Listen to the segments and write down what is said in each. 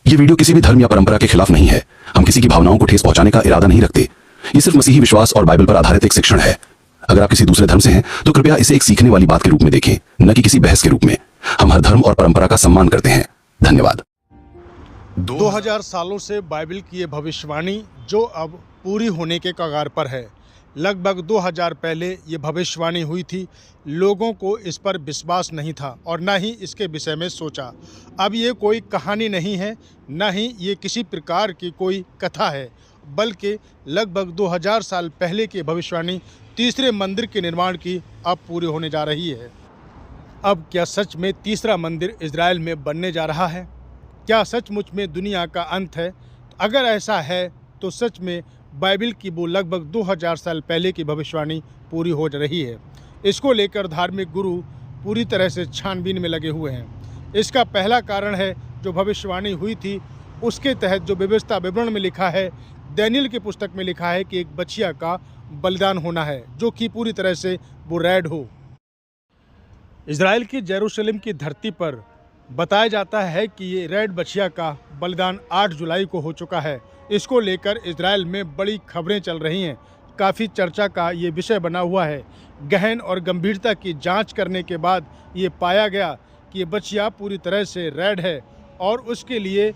ये वीडियो किसी भी धर्म या परंपरा के खिलाफ नहीं है। हम किसी की भावनाओं को ठेस पहुंचाने का इरादा नहीं रखते। ये सिर्फ मसीही विश्वास और बाइबल पर आधारित एक शिक्षण है। अगर आप किसी दूसरे धर्म से हैं तो कृपया इसे एक सीखने वाली बात के रूप में देखें, न कि किसी बहस के रूप में। हम हर धर्म और परंपरा का सम्मान करते हैं। धन्यवाद। 2000 सालों से बाइबल की ये भविष्यवाणी जो अब पूरी होने के कगार पर है। लगभग 2000 पहले ये भविष्यवाणी हुई थी। लोगों को इस पर विश्वास नहीं था और न ही इसके विषय में सोचा। अब ये कोई कहानी नहीं है, न ही ये किसी प्रकार की कोई कथा है, बल्कि लगभग 2000 साल पहले की भविष्यवाणी तीसरे मंदिर के निर्माण की अब पूरी होने जा रही है। अब क्या सच में तीसरा मंदिर इजराइल में बनने जा रहा है? क्या सचमुच में दुनिया का अंत है? अगर ऐसा है तो सच में बाइबल की वो लगभग 2000 साल पहले की भविष्यवाणी पूरी हो रही है। इसको लेकर धार्मिक गुरु पूरी तरह से छानबीन में लगे हुए हैं। इसका पहला कारण है जो भविष्यवाणी हुई थी उसके तहत जो व्यवस्था विवरण में लिखा है, दानियेल की पुस्तक में लिखा है कि एक बछिया का बलिदान होना है जो कि पूरी तरह से वो रेड हो। इजराइल की जेरूशलेम की धरती पर बताया जाता है कि ये रेड बछिया का बलिदान 8 जुलाई को हो चुका है। इसको लेकर इजराइल में बड़ी खबरें चल रही हैं। काफ़ी चर्चा का ये विषय बना हुआ है। गहन और गंभीरता की जांच करने के बाद ये पाया गया कि ये बछिया पूरी तरह से रेड है और उसके लिए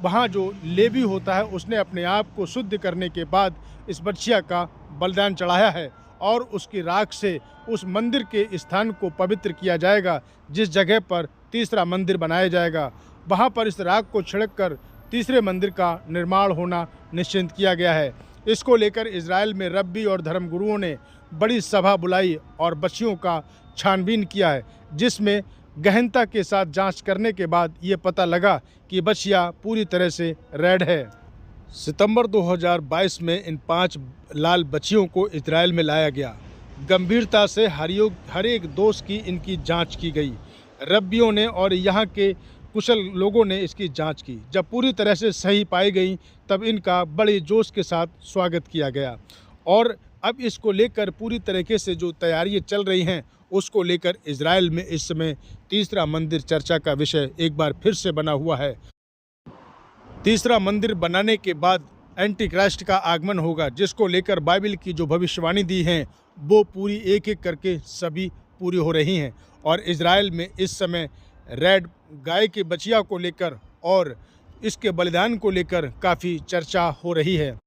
वहाँ जो लेवी होता है उसने अपने आप को शुद्ध करने के बाद इस बछिया का बलिदान चढ़ाया है और उसकी राख से उस मंदिर के स्थान को पवित्र किया जाएगा। जिस जगह पर तीसरा मंदिर बनाया जाएगा वहाँ पर इस राख को छिड़क कर तीसरे मंदिर का निर्माण होना निश्चित किया गया है। इसको लेकर इजराइल में रब्बी और धर्मगुरुओं ने बड़ी सभा बुलाई और बच्चियों का छानबीन किया है, जिसमें गहनता के साथ जांच करने के बाद ये पता लगा कि बछिया पूरी तरह से रेड है। सितंबर 2022 में इन 5 लाल बच्चियों को इजराइल में लाया गया। गंभीरता से हर एक दोष की इनकी जांच की गई। रब्बियों ने और यहाँ के कुशल लोगों ने इसकी जांच की। जब पूरी तरह से सही पाई गई तब इनका बड़े जोश के साथ स्वागत किया गया और अब इसको लेकर पूरी तरीके से जो तैयारियां चल रही हैं उसको लेकर इजराइल में इस समय तीसरा मंदिर चर्चा का विषय एक बार फिर से बना हुआ है। तीसरा मंदिर बनाने के बाद एंटी क्राइस्ट का आगमन होगा, जिसको लेकर बाइबल की जो भविष्यवाणी दी हैं वो पूरी एक एक करके सभी पूरी हो रही हैं और इजराइल में इस समय रेड गाय के बछिया को लेकर और इसके बलिदान को लेकर काफ़ी चर्चा हो रही है।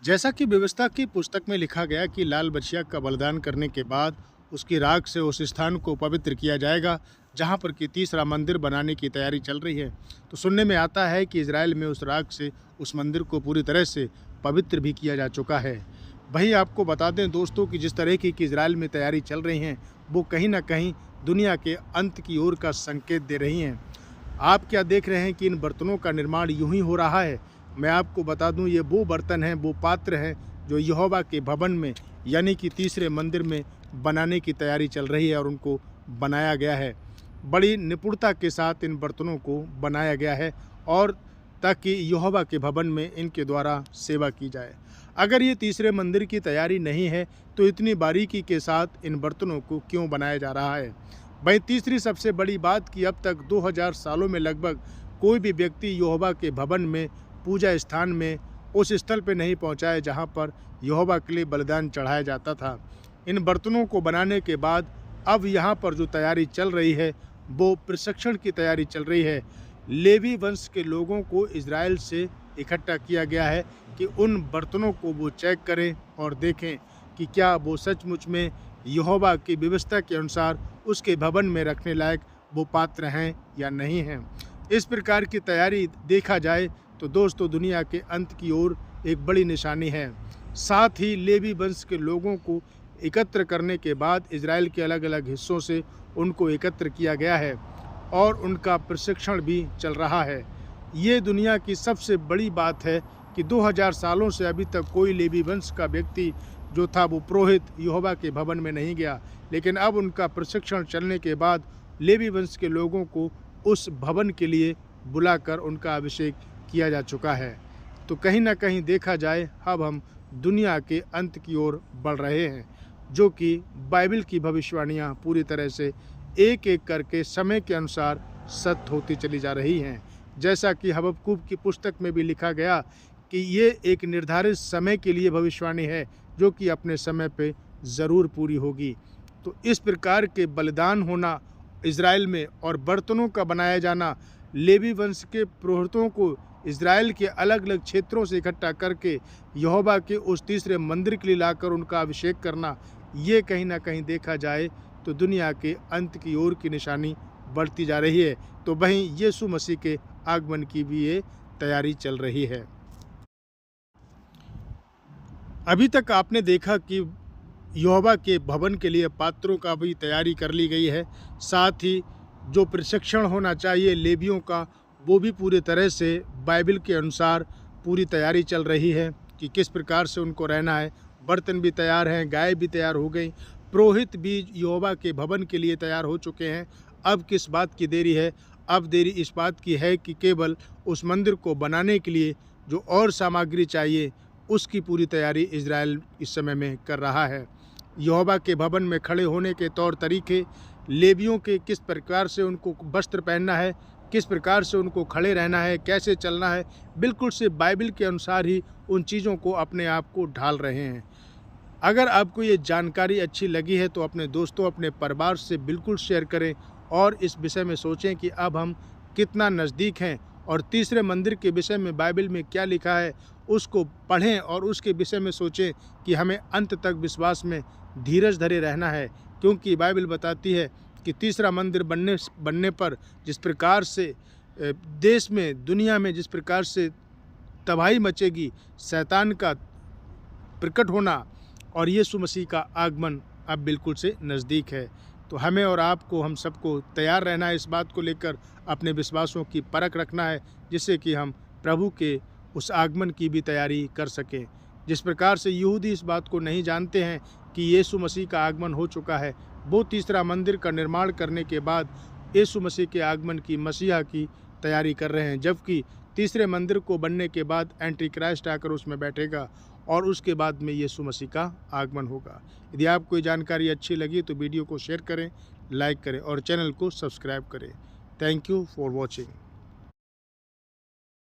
जैसा कि व्यवस्था की पुस्तक में लिखा गया कि लाल बछिया का बलिदान करने के बाद उसकी राख से उस स्थान को पवित्र किया जाएगा जहां पर कि तीसरा मंदिर बनाने की तैयारी चल रही है। तो सुनने में आता है कि इजराइल में उस राख से उस मंदिर को पूरी तरह से पवित्र भी किया जा चुका है। वहीं आपको बता दें दोस्तों कि जिस तरह की इजराइल में तैयारी चल रही हैं वो कहीं ना कहीं दुनिया के अंत की ओर का संकेत दे रही हैं। आप क्या देख रहे हैं कि इन बर्तनों का निर्माण यूं ही हो रहा है? मैं आपको बता दूं ये वो बर्तन हैं, वो पात्र हैं जो यहोवा के भवन में यानी कि तीसरे मंदिर में बनाने की तैयारी चल रही है और उनको बनाया गया है। बड़ी निपुणता के साथ इन बर्तनों को बनाया गया है और ताकि यहोवा के भवन में इनके द्वारा सेवा की जाए। अगर ये तीसरे मंदिर की तैयारी नहीं है तो इतनी बारीकी के साथ इन बर्तनों को क्यों बनाया जा रहा है? वहीं तीसरी सबसे बड़ी बात कि अब तक 2000 सालों में लगभग कोई भी व्यक्ति यहोवा के भवन में पूजा स्थान में उस स्थल पर नहीं पहुंचा है जहां पर यहोवा के लिए बलिदान चढ़ाया जाता था। इन बर्तनों को बनाने के बाद अब यहां पर जो तैयारी चल रही है वो प्रशिक्षण की तैयारी चल रही है। लेवी वंश के लोगों को इजराइल से इकट्ठा किया गया है कि उन बर्तनों को वो चेक करें और देखें कि क्या वो सचमुच में यहोवा की व्यवस्था के अनुसार उसके भवन में रखने लायक वो पात्र हैं या नहीं हैं। इस प्रकार की तैयारी देखा जाए तो दोस्तों दुनिया के अंत की ओर एक बड़ी निशानी है। साथ ही लेवी वंश के लोगों को एकत्र करने के बाद इजराइल के अलग अलग हिस्सों से उनको एकत्र किया गया है और उनका प्रशिक्षण भी चल रहा है। ये दुनिया की सबसे बड़ी बात है कि 2000 सालों से अभी तक कोई लेवी वंश का व्यक्ति जो था वो पुरोहित यहोवा के भवन में नहीं गया, लेकिन अब उनका प्रशिक्षण चलने के बाद लेवी वंश के लोगों को उस भवन के लिए बुलाकर उनका अभिषेक किया जा चुका है। तो कहीं ना कहीं देखा जाए अब हम दुनिया के अंत की ओर बढ़ रहे हैं, जो कि बाइबल की भविष्यवाणियाँ पूरी तरह से एक एक करके समय के अनुसार सत्य होती चली जा रही हैं। जैसा कि हबक्कूक की पुस्तक में भी लिखा गया कि ये एक निर्धारित समय के लिए भविष्यवाणी है जो कि अपने समय पे ज़रूर पूरी होगी। तो इस प्रकार के बलिदान होना इज़राइल में और बर्तनों का बनाया जाना, लेवी वंश के पुरोहितों को इज़राइल के अलग अलग क्षेत्रों से इकट्ठा करके यहोवा के उस तीसरे मंदिर के लिए लाकर उनका अभिषेक करना, ये कहीं ना कहीं देखा जाए तो दुनिया के अंत की ओर की निशानी बढ़ती जा रही है। तो वहीं यीशु मसीह के आगमन की भी ये तैयारी चल रही है। अभी तक आपने देखा कि यहोवा के भवन के लिए पात्रों का भी तैयारी कर ली गई है, साथ ही जो प्रशिक्षण होना चाहिए लेवियों का वो भी पूरी तरह से बाइबल के अनुसार पूरी तैयारी चल रही है कि किस प्रकार से उनको रहना है। बर्तन भी तैयार हैं, गाय भी तैयार हो गई, पुरोहित भी यहोवा के भवन के लिए तैयार हो चुके हैं। अब किस बात की देरी है? अब देरी इस बात की है कि केवल उस मंदिर को बनाने के लिए जो और सामग्री चाहिए उसकी पूरी तैयारी इज़राइल इस समय में कर रहा है। यहोवा के भवन में खड़े होने के तौर तरीके, लेवियों के किस प्रकार से उनको वस्त्र पहनना है, किस प्रकार से उनको खड़े रहना है, कैसे चलना है, बिल्कुल से बाइबल के अनुसार ही उन चीज़ों को अपने आप को ढाल रहे हैं। अगर आपको ये जानकारी अच्छी लगी है तो अपने दोस्तों, अपने परिवार से बिल्कुल शेयर करें और इस विषय में सोचें कि अब हम कितना नज़दीक हैं और तीसरे मंदिर के विषय में बाइबल में क्या लिखा है उसको पढ़ें और उसके विषय में सोचें कि हमें अंत तक विश्वास में धीरज धरे रहना है, क्योंकि बाइबल बताती है कि तीसरा मंदिर बनने पर जिस प्रकार से देश में, दुनिया में जिस प्रकार से तबाही मचेगी, शैतान का प्रकट होना और यीशु मसीह का आगमन अब बिल्कुल से नज़दीक है। तो हमें और आपको, हम सबको तैयार रहना है इस बात को लेकर, अपने विश्वासों की परख रखना है, जिससे कि हम प्रभु के उस आगमन की भी तैयारी कर सकें। जिस प्रकार से यहूदी इस बात को नहीं जानते हैं कि यीशु मसीह का आगमन हो चुका है, वो तीसरा मंदिर का निर्माण करने के बाद यीशु मसीह के आगमन की, मसीहा की तैयारी कर रहे हैं, जबकि तीसरे मंदिर को बनने के बाद एंटी क्राइस्ट आकर उसमें बैठेगा और उसके बाद में यीशु मसीह का आगमन होगा। यदि आपको ये जानकारी अच्छी लगी तो वीडियो को शेयर करें, लाइक करें और चैनल को सब्सक्राइब करें। Thank you for watching.